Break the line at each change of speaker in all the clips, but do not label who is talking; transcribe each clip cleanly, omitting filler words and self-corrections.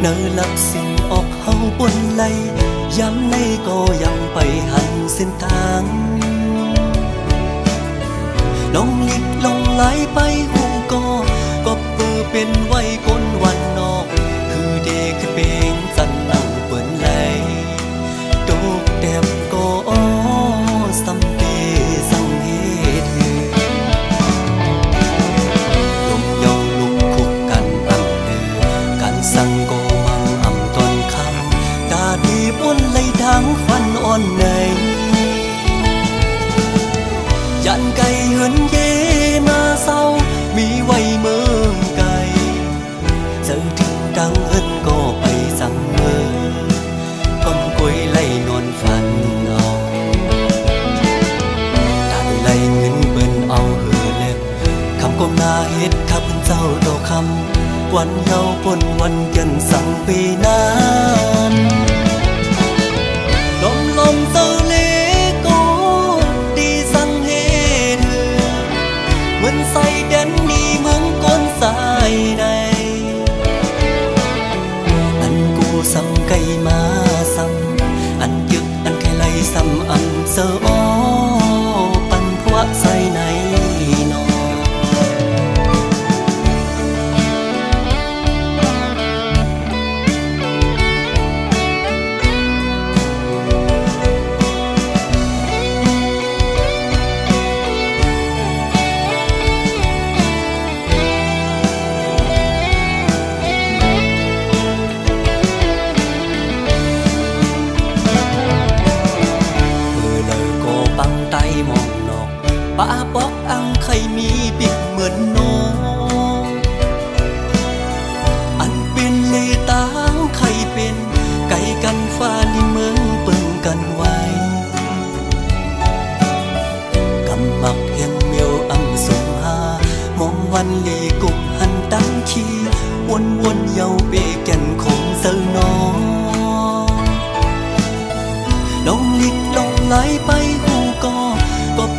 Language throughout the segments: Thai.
เนอหลับสิ่งออกเฮาบนไหลย้ำในก็ยังไปหันเส้นทางลองลิกลองไหลไปหูก็เปื้อเป็นไว้ก้นวันนอกคือเด็กเปงสันนั่งเปิ้นไหลตกแต้มก็สำเดสังเหตุลมยองลุกคุกกันอังเดือกันสั่งก็มังอ่ำตอนคำกาดีบนไหลทางฟันอ่อนในยันไก่เหินเยมาเศร้ามีไว้เมืองไกลเจอถึงดังเอิ้นก็ไปสั่งเมืองก้มกุยไล่นอนฝันเอาตาไล่เงินเปิ้นเอาเหือเล็บคำก้มหน้าเฮ็ดข้าเพิ่นเจ้าดอกคำวันเฮาปนวันยันสั่งปีนั้นลมเจ้าเลก็ดีสั่งเฮ็ดเหมือนใส่แดนนี่เมืองก้นสายใดอันกูสั่งไก่มาสั่งอันยึกอันแค่ไล่ซ้ำอันเสืออ้อปันพวกใส่ในนอป้าบอกอังใครมีปิดเหมือนน้องอันเป็นเลยตางใครเป็นไก่กันฟ้าลิเมืองปึงกันไว้กำมักเพียงเมียวอังสุงหามองวันลีกุกหันตั้งขี้วนเยาเปแก่นคงเซอน้องลองลิกลองไหลไปหูก็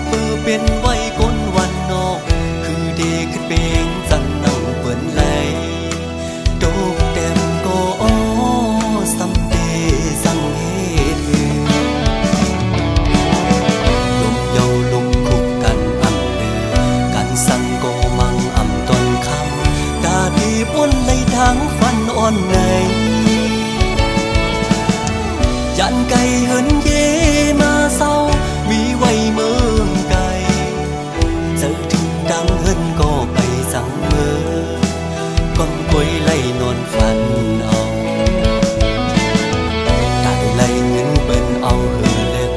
เปื้อเป็นไว้ก้นวันนอกคือเด็กขึ้นเปงสั่นนั่งเปิ้นไหลตกแต้มก็สำเดสั่งเหตุลมเยาลุกคุกกันอ่ำเดือกันสั่งก็มังอ่ำตอนคำกาดีบนไหลทางฟันอ่อนในยันไก่เหินเยมาเศร้ามีไว้เมืองไกลเจอถึงดังเหินก็ไปสั่งเมืองก้มกุยไล่นอนฝันเอาตาไล่เงินเปิ้นเอาเหือเล็บ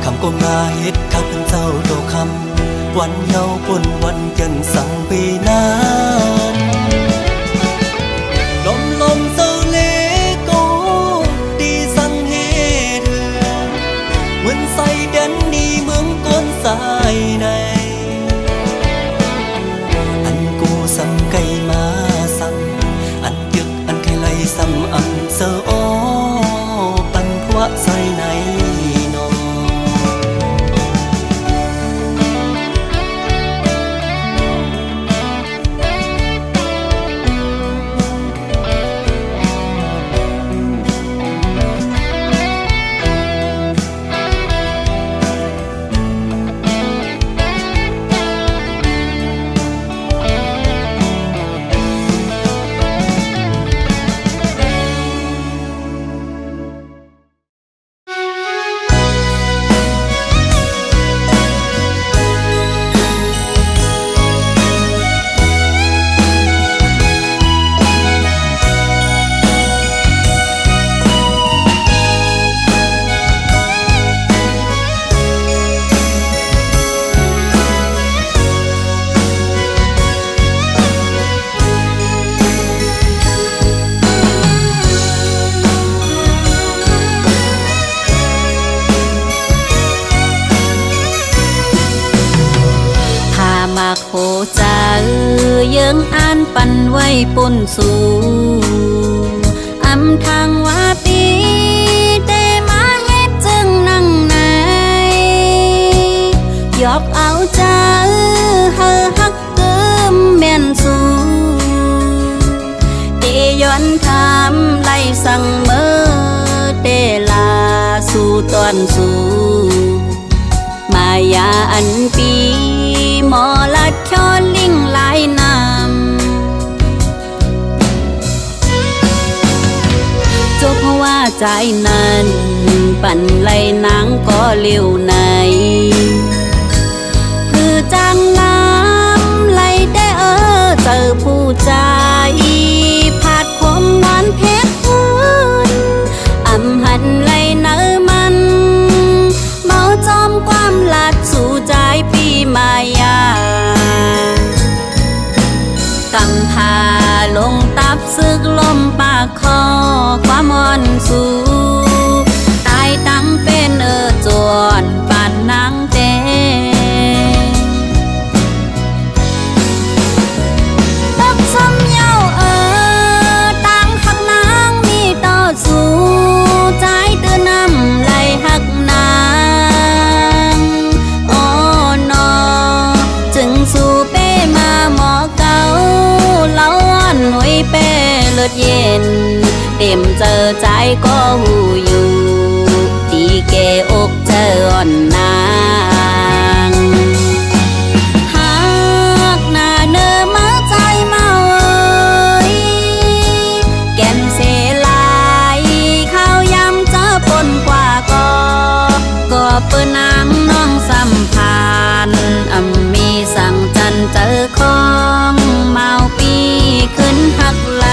คำก้มหน้าเฮ็ดข้าเพิ่นเจ้าโตคำวันเฮาปนวันยันสั่งปีนั้นลมเจ้าเลก็ดีสั่งเฮ็ดเหมือนใส่แดนนี่เมืองก้นสายในอันกูสั่งไก่มาสั่งอันยึกอันแค่ไล่ซ้ำอันเสืออ้อปันพวกใส่ในนอโคจาเยิงอ่านปันไว้ปนสู่อำทางว่าปีแต่มาเฮ็ดจึงนั่งในยอบเอาใจเฮอฮักเกิมแม่นสู่เตย้อน
นทำไล่สั่งเมื่อเตลาสู่ตอนสู่มายาอันปีหมอลัดชอนลิงหลายนำจบเพราะว่าใจนั้นปั่นไหลนางก็เลี้ยวในคือจังน้ำไหลได้เจอผู้ใจผาดคมหวานเพชรพื้นอำหันไหลเนื้อมันเมาจอมความลัดสู่ใจปีมายากำพาลงตับซึกลมปากคอความอ่อนสูตายตั้งเป็นจวนปานนางเตตักซ้ำเย้าตั้งหักนางมีต่อสู้ใจตื่นน้ำไหลหักนางโอ้นอจึงสู่เป้มาหมอเก่าเล่าอ่อนหนุ่ยเป้เลือดเย็นเต็มเจอใจก็หูอยู่ตีแกอกเจออ่อนนางหากหน้าเนื้อมาใจเมาแก่นเสลายข้าวยำเจอปนกว่าก็เปิ้นนางน้องสัมพันธ์มีสั่งจันเจอของเมาปีขึ้นหักไหล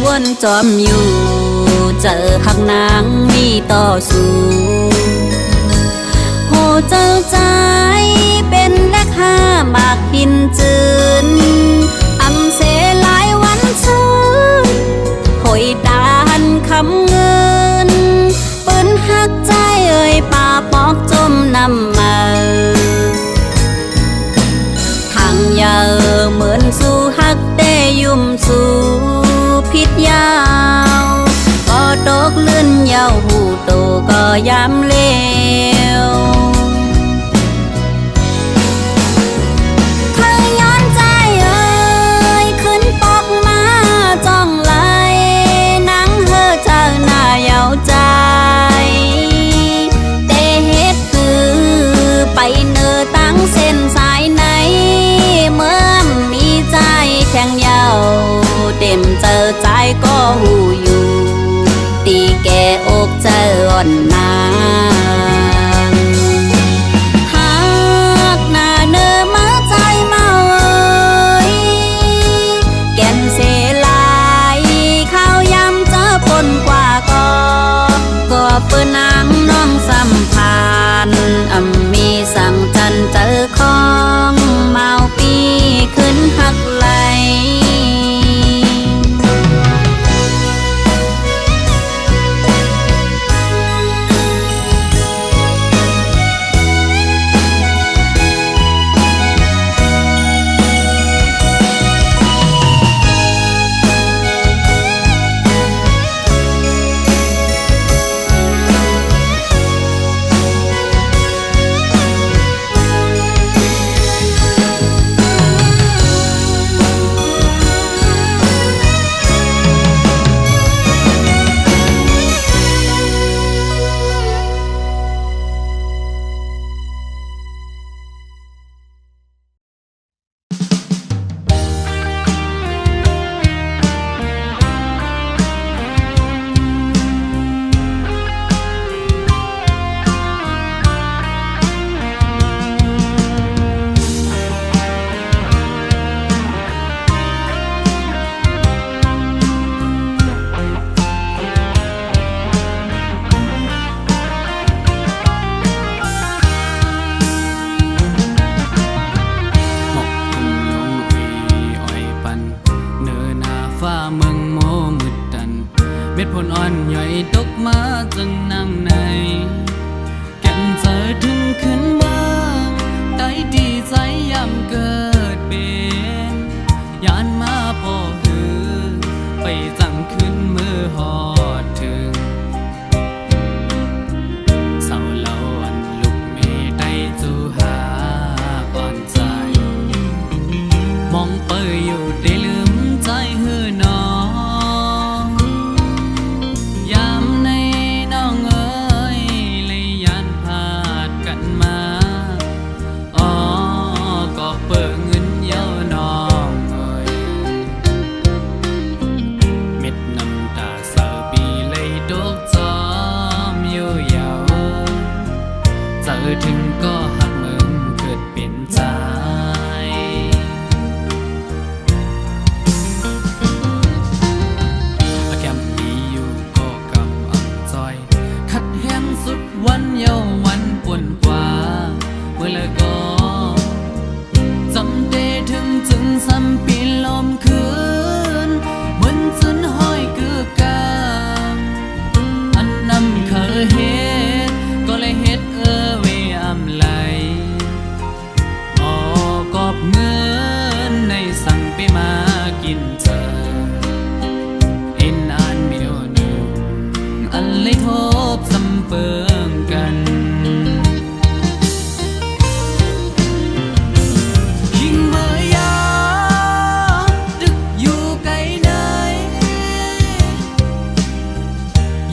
วนจอมอยู่เจอหักนางมีต่อสู้โหเจ้าใจเป็นแลกห้าบากหินจืนอำเสหลายวันชื่นหอยดานคำเงินปืนหักใจป่าปอกจมน้ำมาทางยาเหมือนสู่หักเตยุ่มสู่พิษยาวก็ตกลื่นยาวหูโตก็ยำเลวเธอย้อนใจขึ้นปอกมาจ้องไหลนังเธอเจ้าหน้าเยาใจเตเหตุคือไปเนื้อตั้งเส้นสายไหนเมื่อมีใจแข็งยาวเต็มเจอใจก็หูอยู่ตีแกอกเจออ่อนนางหากหน้าเนื้อมาใจเมาแก่นเสลายข้าวยำเจอปนกว่าก็เปิ้นนางน้องสัมพันธ์มีสั่งจันเจอของเมาปีขึ้นหักไหล
มาจังนางในแก่นเจอถึงขึ้นเมืองได้ดีใจยามเกิดเป็นยานมาพอหือไปจังขึ้นมือหอดถึงเศร้าเล่าอันลุกเมได้จูหาก่อนใจมองเปยอยู่ได้ลืมใจหือน้องยามในน้องเอ๋ยเลยยานพาดกันมาอ๋อก็เปิดเงินเย้าน้องเอ๋ยเม็ดน้ำตาเศร้าปีเลยดกจอมอยู่ยาวเจอถึงก็หักมึงเกิดเป็นใจ แก้มมีอยู่ก็กำอับจอยขัดแห้งสุดวันเยาวันปวนกว่าเมื่อเลยก็จำได้ถึงจึงซ้ำปีลมคืนเหมือนจนห้อยคือกาอันนำเคยเฮ็ดก็เลยเฮ็ดเวอำไหลออกกอบเงินในสั่งไปมากินเธอ เอ็นอ่านเมียวหนึ่งอันเลยทบสำเปิงกันคิงเมื่อยาดึกอยู่ไกลไหน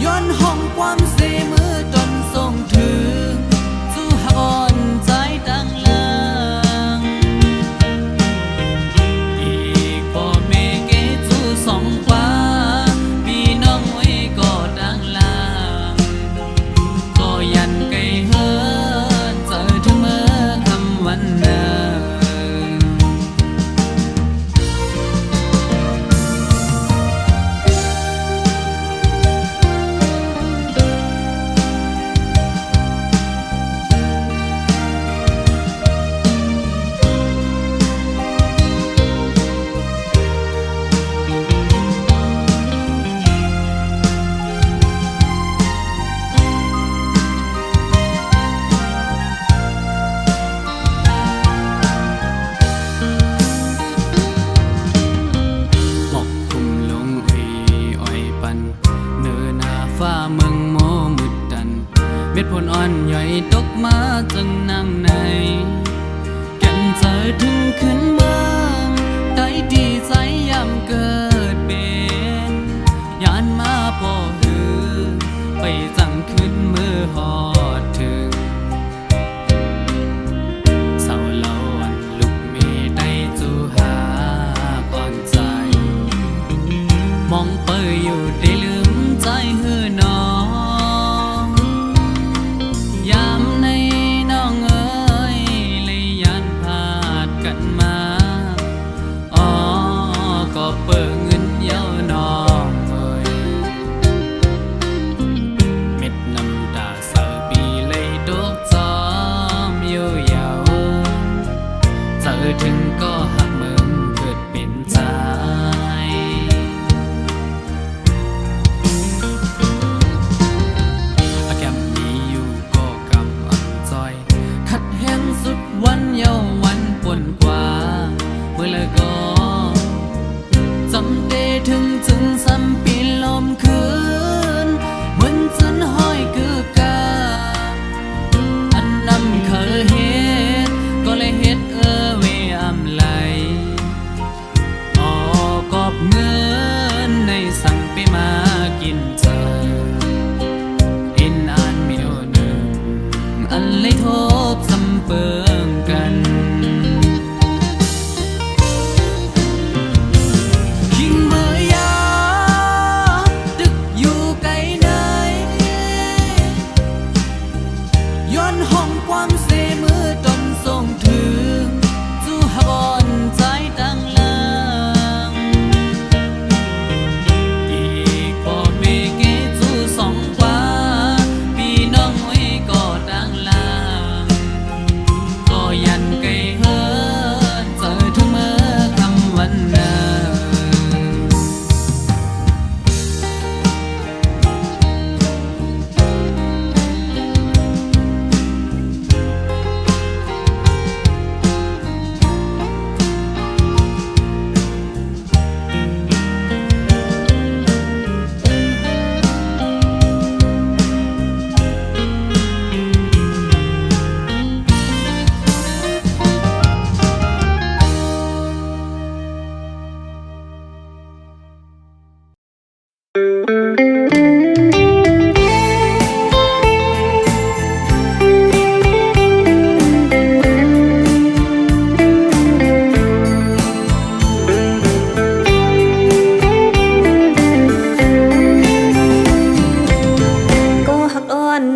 ย้อนห้องความเสมือจนส่งถึงสู่หอนใจดังลังอีกพ่อแม่เกจูสองกว่าพี่น้องไว้ก็ดังลางก็ยันไกลเฮินเจอถึงเมื่อคำวันเนิน หมอกคุมลงอ้อยปันเนื้อหน้าฟ้าเมืองโมมืดดันเม็ดผลอ่อนใหญ่ตกมาจังนางในแก่นเจอถึงขึ้นเมืองได้ดีใจยามเกิดเป็นยานมาพอหือไปจังขึ้นมือหอดถึงเศร้าเล่าอันลุกเมได้จูหาก่อนใจมองเปยอยู่ได้ลืมใจหือน้องยามในน้องเอ๋ยเลยยานพาดกันมาอ๋อก็เปิดเงินเย้าน้องเอ๋ย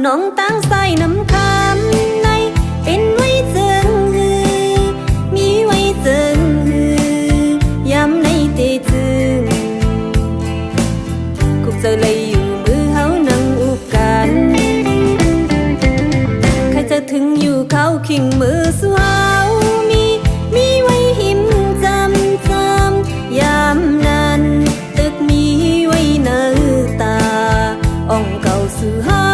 น้องตั้งใส่น้ำคำในเป็นไว้เจิงฮือมีไว้เจิงฮือยำในเตจึงกุกเจอเลยอยู่มือเฮานั่งอุบกันใครจะถึงอยู่เขาขิงมือสวาวมีไว้หิมจำยามนั้นตึกมีไว้เนื้อตาอ่องเก่าสื่อเฮา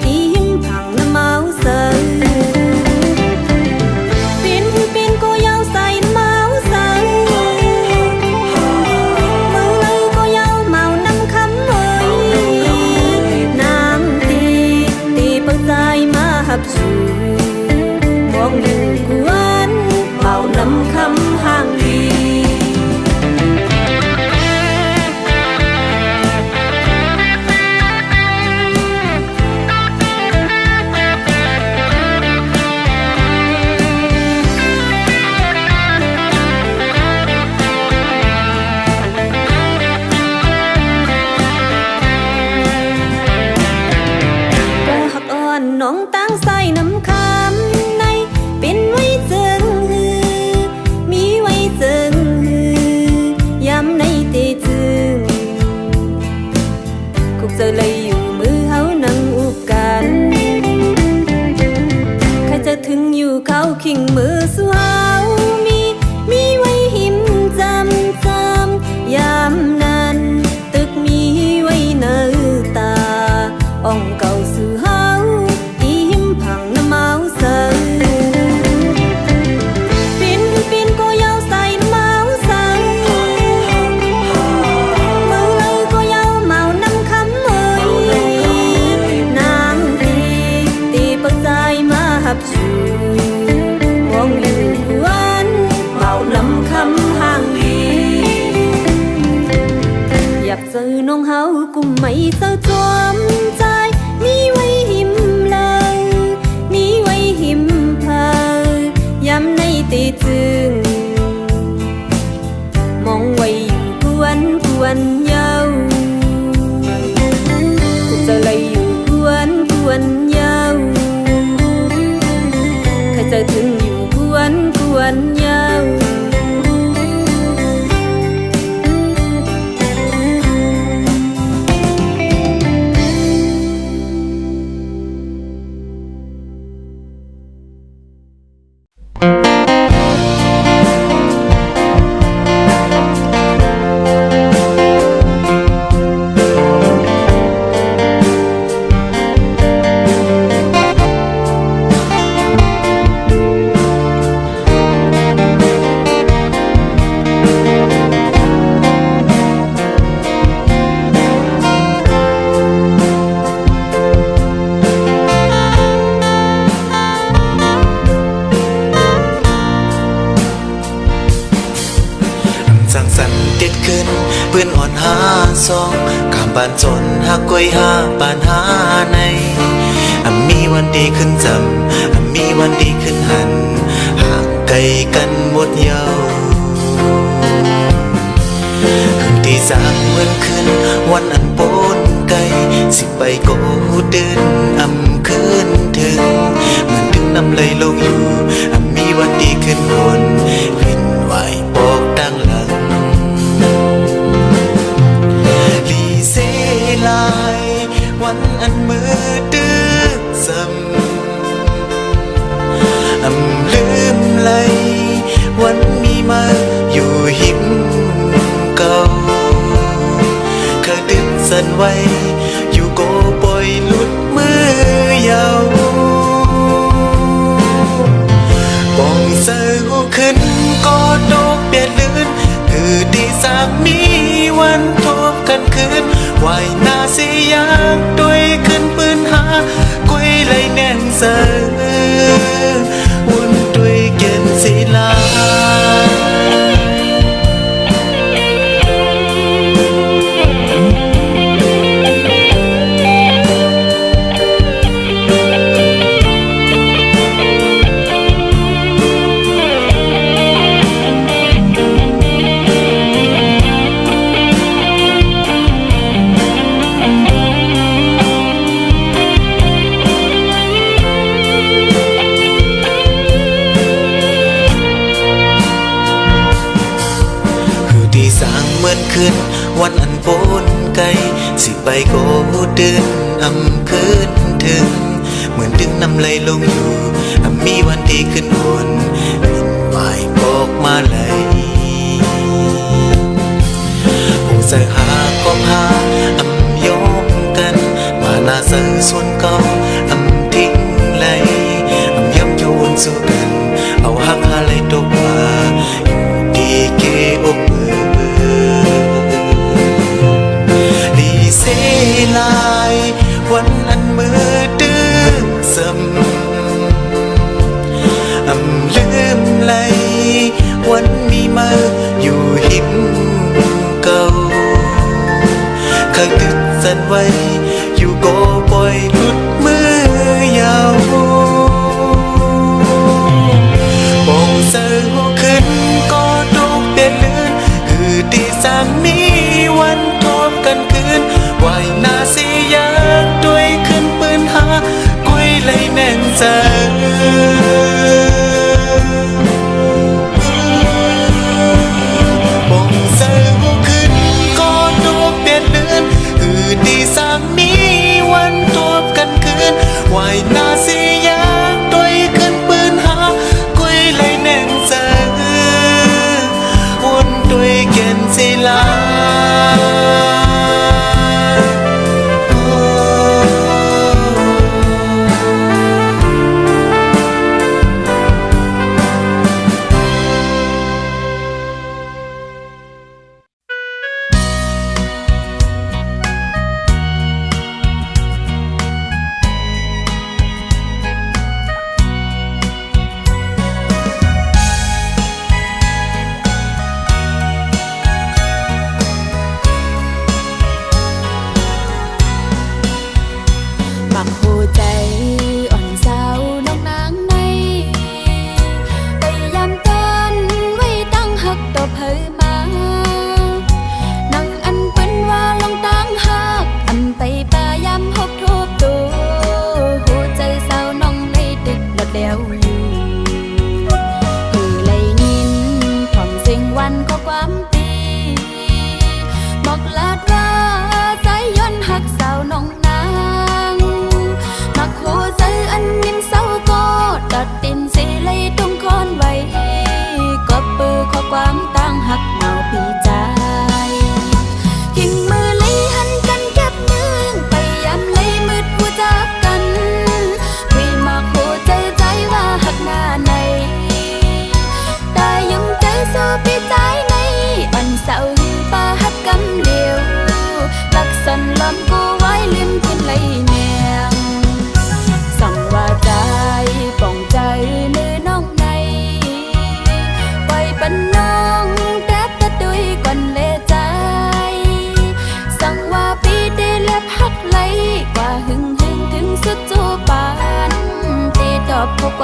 ที่หิมผังน้ำเมาใส่เป็นก็ยาวใส่น้ำเมาใส่มือเลยก็ยาวเมาน้ำคำเอ่ยน้ำตีเปิดใจมาหับชูมองดูกวนเมาน้ำคำห่างดีน้องตั้งใส่น้ำคำในเป็นไว้เจิงฮือมีไว้เจิงฮือยำในเตจึงกุกเจอเลยอยู่มือเฮานั่งอุบกันใครจะถึงอยู่เขาขิงมือสวาวมีไว้หิมจำยามนั้นตึกมีไว้เนื้อตาอ่องเก่าสื่อเฮาเป็นก็ยาวใส่น้ำเมาใส่มือเลยก็ยาวเมาน้ำคำเอ่ยน้ำตีเปิดใจมาหับชูมองอยู่กวนเมาน้ำคำห่างดีอยากเจอน้องเฮากุมไม่เศร้าจอมใจมีไว้หิมเลยมีไว้หิมเพอยำในเตจึงมองไว้อยู่กวนเยากุกเจอเลยอยู่กวนเยาใครจะถึงอยู่กวนเยา
เพื่อนอ่อนหาซองกามบานจนหักกวยหาปานหาในมีวันดีขึ้นจำมีวันดีขึ้นหันห่างไกลกันหมดเยาที่สร้างเมืองขึ้นวันอันปนไกลสิไปโกเดินคืนถึงเหมือนดึงน้ำไหลลงอยู่มีวันดีขึ้นคนวินไหวปอกดังหลังลายวันอันมือดื้อซ้ำลืมเลยวันมีมาอยู่หิมเก่าเคยดึงสันไว้อยู่โกปล่อยหลุดมือยาวป่องเสือหูขึ้นก็ดอกเบียดลื่นคือดีสามมีวันทบกันคืนวายนาสิยากด้วยขึ้นปืนหากวยไหลแน่นเสือวุ่นด้วยเกณฑ์ศิลา วันอันปนไกลสิไปโกเดินอำคืนถึงเหมือนดึงน้ำไหลลงอยู่มีวันดีขึ้นอุ่นมินไหวบอกมาเลยหูใส่หาก็พายกกันมาหน้าเสือส่วนเก่าทิ้งไหลย้ำโยนสู่กันเอาหักหาไหลตกมาอยู่ดีเกอกดีเสลายวันอันมือดื้อซึมลืมไหลวันมีมาอยู่หิมเก่าเคยติดสันไว้อยู่ก็ปล่อยหลุดมือยาวปองเสือขึ้นก็ทุกเดือนเลื่อนคือที่สามมีวันทบกันคืนวายนาสิยากด้วยขึ้นปืนหากุยเลยแน่นเจอวายนาสิยากด้วยขึ้นปืนหากุยเลยแน่งเจอวนด้วยเกณฑ์ศิลา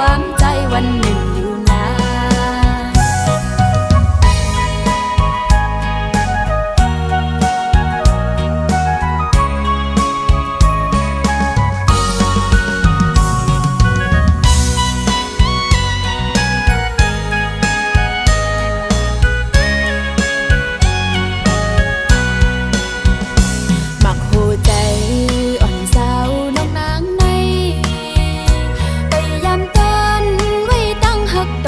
ความใจวันหนึ่งอยู่นานมักหูใจอ่อนสาวน้องนางในไปยามตอนไว้ตั้งหัก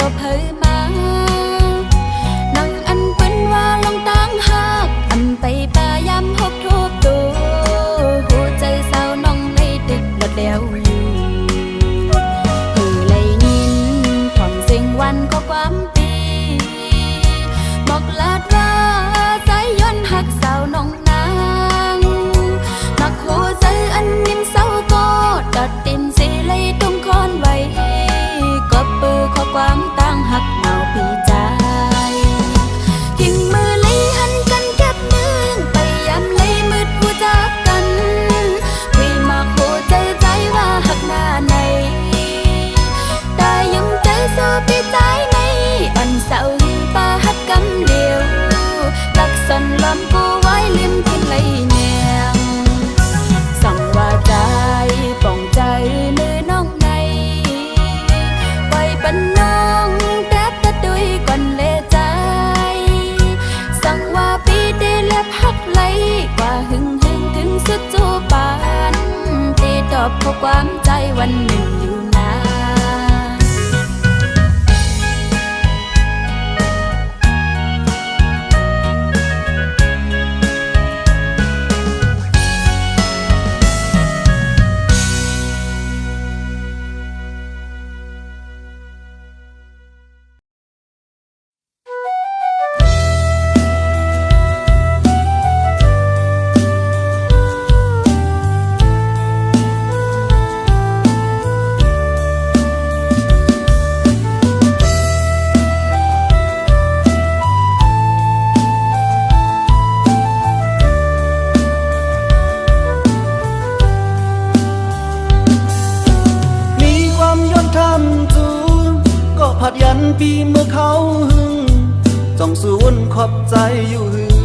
ก็พบความใจวันหนึ่งอยู่นาน
ผัดยันปีเมื่อเขาหึงจ้องสูนขอบใจอยู่หึง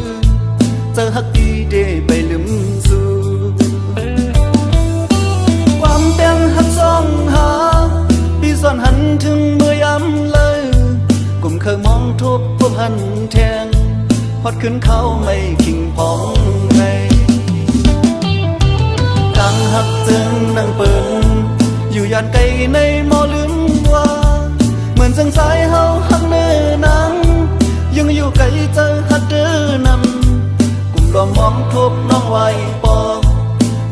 เจอฮักดีเดไปลืมสู่ความเป็นฮักซ่องหาปีซ่อนหันถึงเมื่อยำเลยกลุ่มเคยมองทบพวกหันแทงพอดขึ้นเขาไม่ขิงพองในกังหักจึงนั่งเปิ่นอยู่ยานไกลในมอลืมว่าเหมือนจังสายเฮาหักเนื้อหนังยังอยู่ไกลเจอหักเดินนำกลุ่มรอมองทบน้องไว้ปอก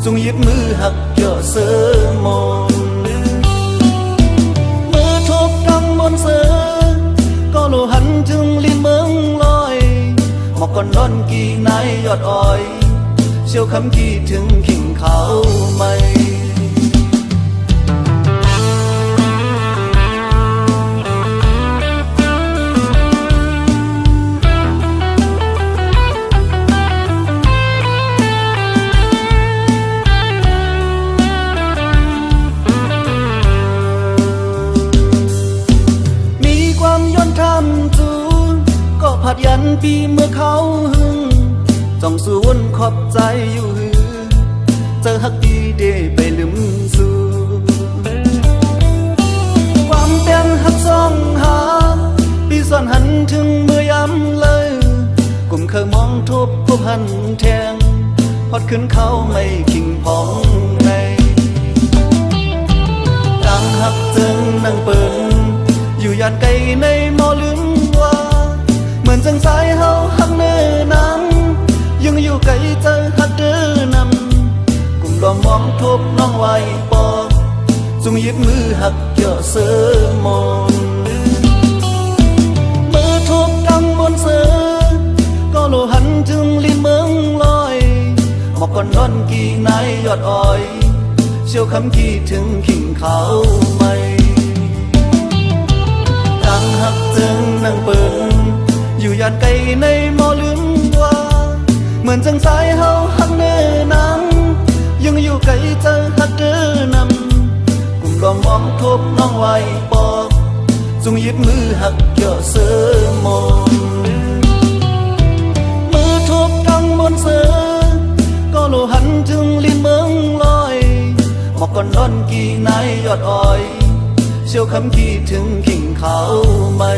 จงหยิบมือหักเกี่ยวเสือมนมือทบดังบนเสือก็โลหันจึงลิ้นเมืองลอยหมอกก่อนนอนกี่นายยอดอ้อยเชี่ยวคำกี่ถึงขิงเขาไม่ ผัดยันปีเมื่อเขาหึงจ้องสูนขอบใจอยู่หึงเจอฮักดีเดไปลืมสู่ความเป็นฮักซ่องหาปีซ่อนหันถึงเมื่อยำเลยกลุ่มเคยมองทบพบหันแทงพอดขึ้นเขาไม่ขิงพองในดังฮักจึงนั่งเปิ่นอยู่ยานไกลในมอลืมว่าเหมือนจังสายเฮาหักเนื้อหนังยังอยู่ไกลเจอหักเดินนำกลุ่มรอมองทบน้องไว้ปอกจงหยิบมือหักเกี่ยวเสือมนมือทบดังบนเสือก็โลหันจึงลิ้นเมืองลอยหมอกก่อนนอนกี่นายยอดอ้อยเชี่ยวคำกี่ถึงขิงเขาไม่ดังหักจึงนั่งเปิ่นอยู่ยานไกลในมอลืมว่าเหมือนจังสายเฮาหักเนื้อหนังยังอยู่ไกลเจอหักเดินนำกลุ่มรอมองทบน้องไว้ปอกจงหยิบมือหักเกี่ยวเสือมนมือทบดังบนเสือก็โลหันถึงลิ้นเมืองลอยหมอกก่อนนอนกี่นายยอดอ้อยเชี่ยวคำกี่ถึงขิงเขาไม่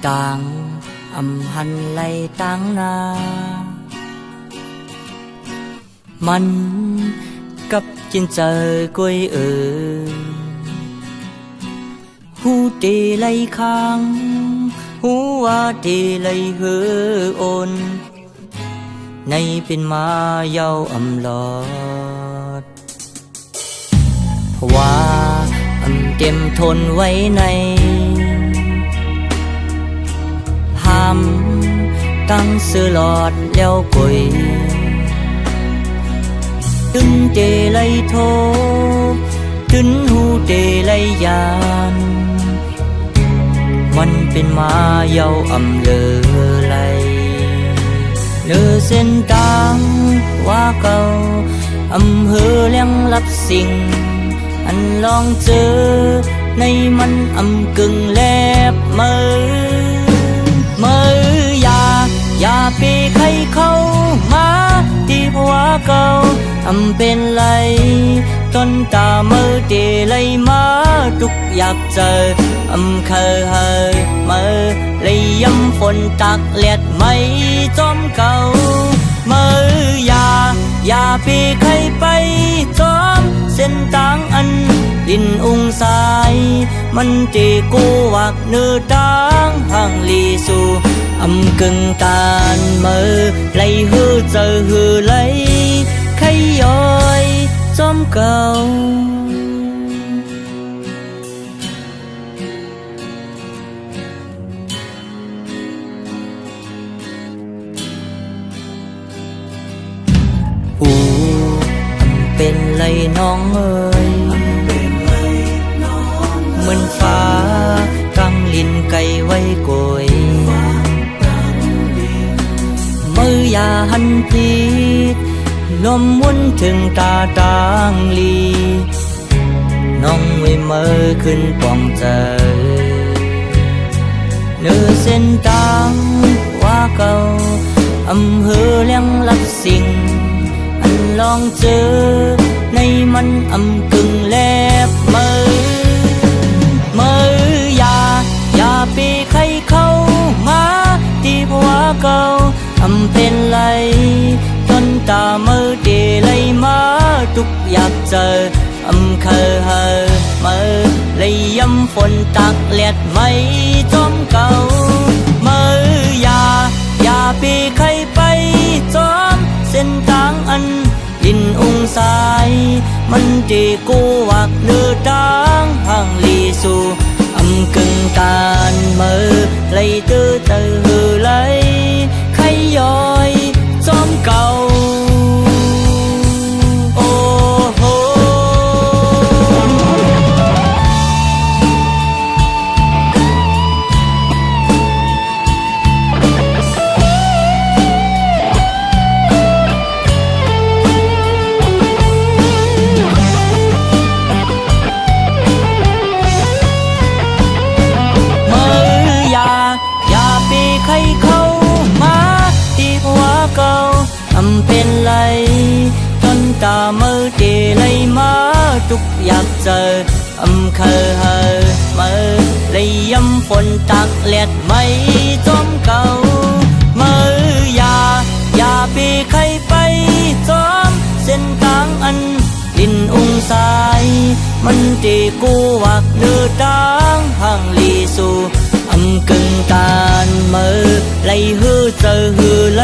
ต่างอำหันไหลต่างนามันกับจินเจอกุยหูตีไหลค้างหูว่าตีไหลเฮือโอนในเป็นมาเยาอำลอดเพราะว่าอำเต็มทนไว้ในห้ามตั้งซื้อหลอดแล้วกุยตึนเตไลโทตึนหูเตไลยานมันเป็นมาเยาอำเลอไหลเนื้อเส้นตางว่าเก่าอำเภอเลี้ยงรับสิ่งอันลองเจอในมันอำกึ่งแลบมืออย่าไปใครเข้ามาที่ผัวเก่าอำเป็นไรต้นตามือเดเลยมาทุกอยากเจออำเคยเฮยมือเลยย้ำฝนตักเลียดไม่จอมเก่ามืออย่าไปใครไปจอมเส้นทางอันดินองสายมันตีกูวักเนื้อตังห่างลีสู่อำกึ่งตานมือไหลหือเจอหือไหลใครย้อยจอมเก่าอูเป็นไรน้องเอ๋ยเหมือนฟ้ากำลินไก่ไว้โกยมืออย่าหันพีดลมมุนถึงตาตางลีน้องไว้มือขึ้นปองเจอเนื้อเส้นตางว่าเก่าอำเภอเลี้ยงรับสิ่งอันลองเจอในมันอำกึ่งแลบมืออย่าไปใครเข้ามาที่ผัวเก่าอำเป็นไรต้นตามือเดเลยมาทุกอยากเจออำเคยเฮยมือเลยย้ำฝนตักเลียดไม่จอมเก่ามืออย่าไปใครไปจอมเส้นทางอันดินองสายมันตีกูวักเนื้อตังห่างลีสู่อำกึ่งตานมือไหลตื้อเตอหือไหลใครย้อยจอมเก่าโอ้โหใครเข้ามาที่ผัวเก่าอำเป็นไรต้นตามือเดเลยมาทุกอยากเจออำเคยเฮยมือเลยย้ำฝนตักเลียดไม่จอมเก่ามืออย่าไปใครไปจอมเส้นทางอันดินองสายมันตีกูวักเนื้อตังห่างลีสู่อำกึ่งตานมือไหลหือเจอหือไหล